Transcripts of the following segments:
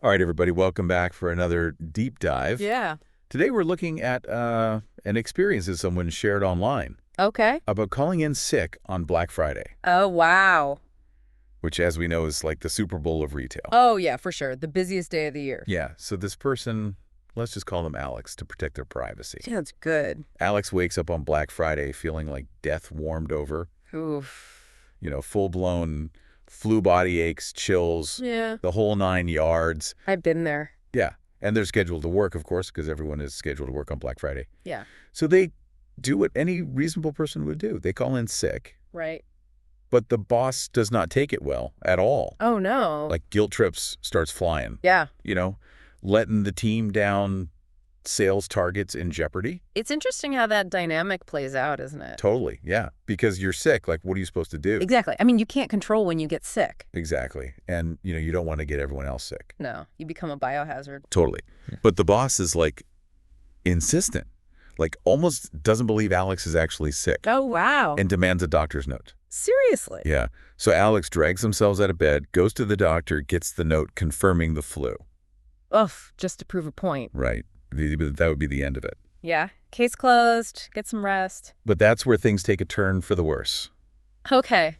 All right, everybody, welcome back for another deep dive. Yeah. Today we're looking at an experience that someone shared online Okay. about calling in sick on Black Friday, Oh, wow. which, as we know, is like the Super Bowl of retail. Oh, yeah, for sure. The busiest day of the year. Yeah, so this person, let's just call them Alex to protect their privacy. Sounds good. Alex wakes up on Black Friday feeling like death warmed over, Oof. full-blown flu body aches, chills, Yeah. the whole 9 yards. I've been there. Yeah, and they're scheduled to work, of course, because everyone is scheduled to work on Black Friday. Yeah. So they do what any reasonable person would do. They call in sick, Right. but the boss does not take it well at all. Oh, no. Like guilt trips starts flying, Yeah. letting the team down, sales targets in jeopardy. It's interesting how that dynamic plays out, isn't it? Totally, yeah. Because you're sick, like what are you supposed to do? Exactly. I mean, you can't control when you get sick. Exactly. And, you don't want to get everyone else sick. No. You become a biohazard. Totally. But the boss is like insistent, like almost doesn't believe Alex is actually sick Oh, wow. and demands a doctor's note. Seriously? Yeah. So Alex drags themselves out of bed, goes to the doctor, gets the note confirming the flu. Ugh, just to prove a point. Right. That would be the end of it. Yeah. Case closed. Get some rest. But that's where things take a turn for the worse. Okay.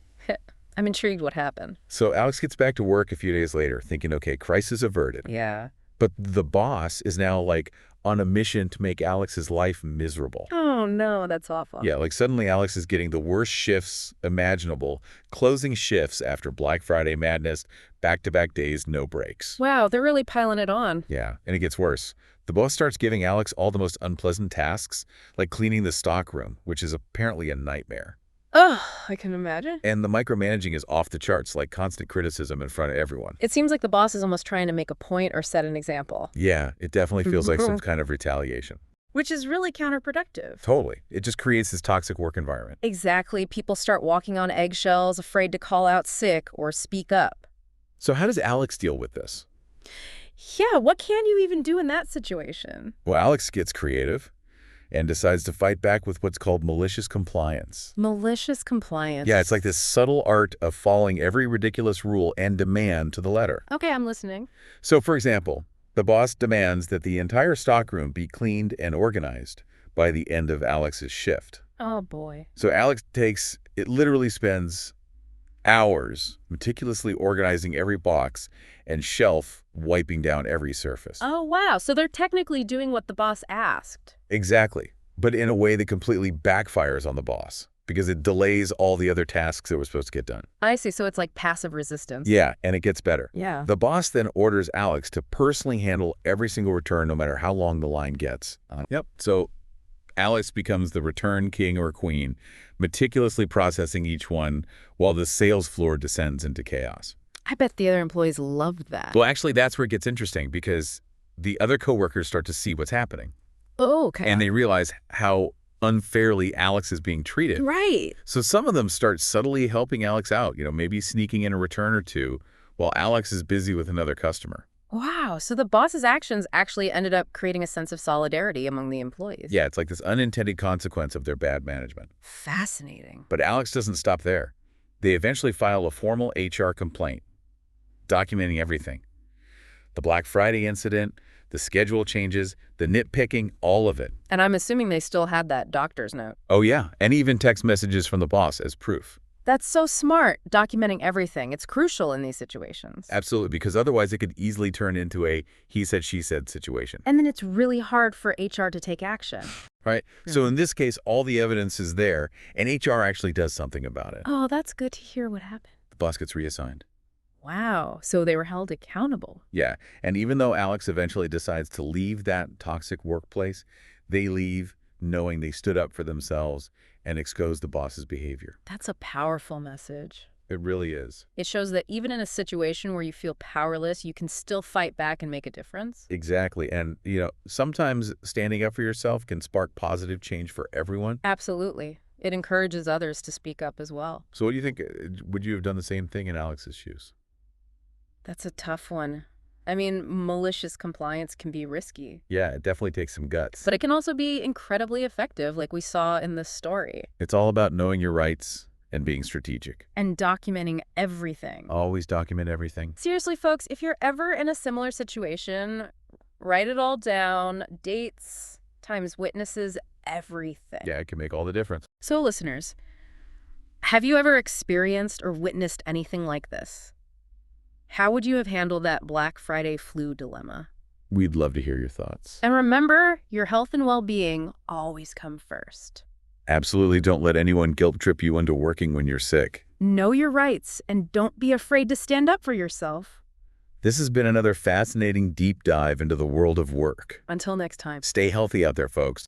I'm intrigued what happened. So Alex gets back to work a few days later thinking, okay, crisis averted. Yeah. But the boss is now like on a mission to make Alex's life miserable. Oh, no. That's awful. Yeah, like suddenly Alex is getting the worst shifts imaginable, closing shifts after Black Friday madness, back-to-back days, no breaks. Wow, they're really piling it on. Yeah, and it gets worse. The boss starts giving Alex all the most unpleasant tasks, like cleaning the stock room, which is apparently a nightmare. Ugh, I can imagine. And the micromanaging is off the charts, like constant criticism in front of everyone. It seems like the boss is almost trying to make a point or set an example. Yeah, it definitely feels like some kind of retaliation. Which is really counterproductive. Totally. It just creates this toxic work environment. Exactly. People start walking on eggshells, afraid to call out sick or speak up. So how does Alex deal with this? Yeah, what can you even do in that situation? Well, Alex gets creative and decides to fight back with what's called malicious compliance. Malicious compliance. Yeah, it's like this subtle art of following every ridiculous rule and demand to the letter. Okay, I'm listening. So, for example, the boss demands that the entire stockroom be cleaned and organized by the end of Alex's shift. Oh, boy. So Alex literally spends hours meticulously organizing every box and shelf, wiping down every surface. Oh, wow. So they're technically doing what the boss asked. Exactly. But in a way that completely backfires on the boss because it delays all the other tasks that were supposed to get done. I see. So it's like passive resistance. Yeah, and it gets better. Yeah. The boss then orders Alex to personally handle every single return no matter how long the line gets. Yep. So Alex becomes the return king or queen, meticulously processing each one while the sales floor descends into chaos. I bet the other employees loved that. Well, actually, that's where it gets interesting because the other coworkers start to see what's happening. Oh, okay. And they realize how unfairly Alex is being treated. Right. So some of them start subtly helping Alex out, maybe sneaking in a return or two while Alex is busy with another customer. Wow. So the boss's actions actually ended up creating a sense of solidarity among the employees. Yeah, it's like this unintended consequence of their bad management. Fascinating. But Alex doesn't stop there. They eventually file a formal HR complaint, documenting everything. The Black Friday incident, the schedule changes, the nitpicking, all of it. And I'm assuming they still had that doctor's note. Oh yeah, and even text messages from the boss as proof. That's so smart, documenting everything. It's crucial in these situations. Absolutely, because otherwise it could easily turn into a he said, she said situation. And then it's really hard for HR to take action. Right? So in this case, all the evidence is there, and HR actually does something about it. Oh, that's good to hear what happened. The boss gets reassigned. Wow. So they were held accountable. Yeah, and even though Alex eventually decides to leave that toxic workplace, they leave knowing they stood up for themselves and exposed the boss's behavior. That's a powerful message. It really is. It shows that even in a situation where you feel powerless, you can still fight back and make a difference. Exactly. And, sometimes standing up for yourself can spark positive change for everyone. Absolutely. It encourages others to speak up as well. So what do you think? Would you have done the same thing in Alex's shoes? That's a tough one. I mean, malicious compliance can be risky. Yeah, it definitely takes some guts. But it can also be incredibly effective, like we saw in this story. It's all about knowing your rights and being strategic. And documenting everything. Always document everything. Seriously, folks, if you're ever in a similar situation, write it all down, dates, times witnesses, everything. Yeah, it can make all the difference. So, listeners, have you ever experienced or witnessed anything like this? How would you have handled that Black Friday flu dilemma? We'd love to hear your thoughts. And remember, your health and well-being always come first. Absolutely don't let anyone guilt trip you into working when you're sick. Know your rights and don't be afraid to stand up for yourself. This has been another fascinating deep dive into the world of work. Until next time. Stay healthy out there, folks.